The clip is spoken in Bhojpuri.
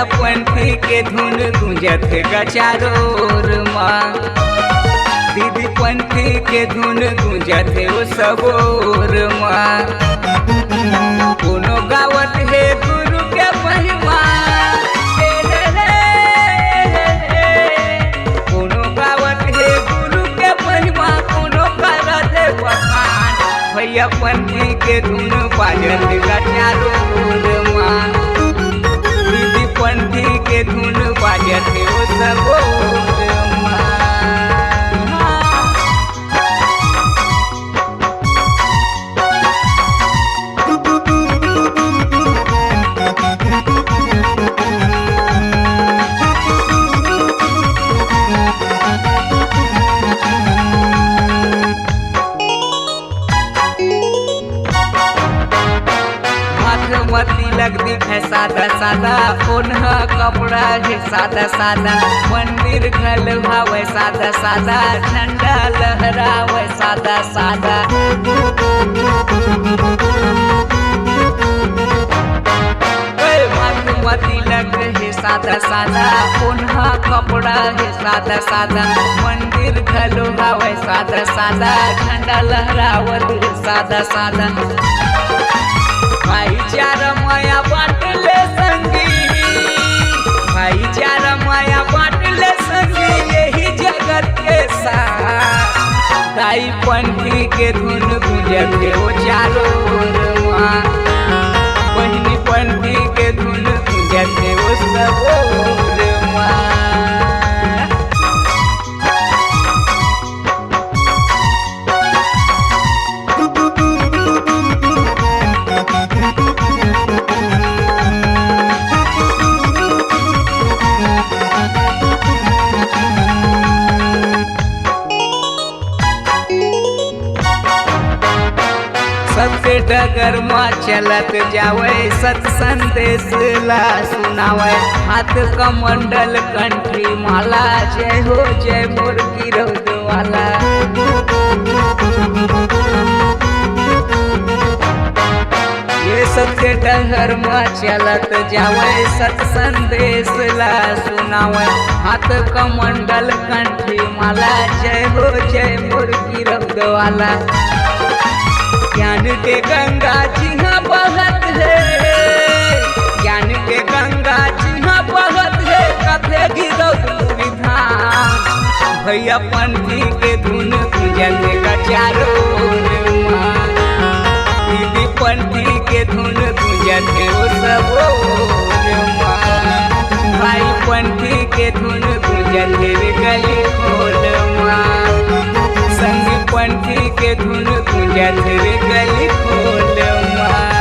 भैया पंथी के धुन गुंजत गचारोर माँ। दीदी पंथी के धुन गुंजत ओ सबोर माँ। कोनो गावत है गुरु के महिमा, कोनो गावत है गुरु के महिमा, कोनो करत है बखान। भैया पंथी के धुन बाजत गचारोर माँ। दीदी पंथी के धुन बाजत ओ सबोर माँ। तिलक दिखे सादा सादा, ओन्हा कपड़ा है सादा सादा। मंदिर घल भावे सादा सादा, झंडा लहरावे सादा सादा। तिलक है सादा सादा, ओन्हा कपड़ा है सादा सादा। मंदिर घल भावे सादा सादा, झंडा लहरावत है सादा सादा। भाईचारा माया बाटले संगी, भाईचारा माया बाटले संगी, यही जगत के साथ। ताई पंथी के धुन गुंजत ओ चारोर माँ। बहिनी पंथी के धुन गुंजत ओ सबोर माँ। सबके डगर माँ चलत जावे, सत संदेश ला सुनावे। हाथ कमंडल कंठी माला, जय हो जय मोर गिरौद वाला। ये सबके डगर माँ चलत जावे, सत संदेश ला सुनावे। हाथ कमंडल कंठी माला, जय हो जय मोर गिरौद वाला। ज्ञान के गंगा जिहाँ बहत है, ज्ञान के गंगा जिहाँ बहत है, कथे गिरौद विधान। भैया पंथी के धुन गुंजत गचारोर माँ। दीदी पंथी के धुन गुंजत ओ सबोर माँ। भाई पंथी के धुन गुंजत गली खोल माँ। संगी पंथी के धुन गुंजत गली खोल माँ।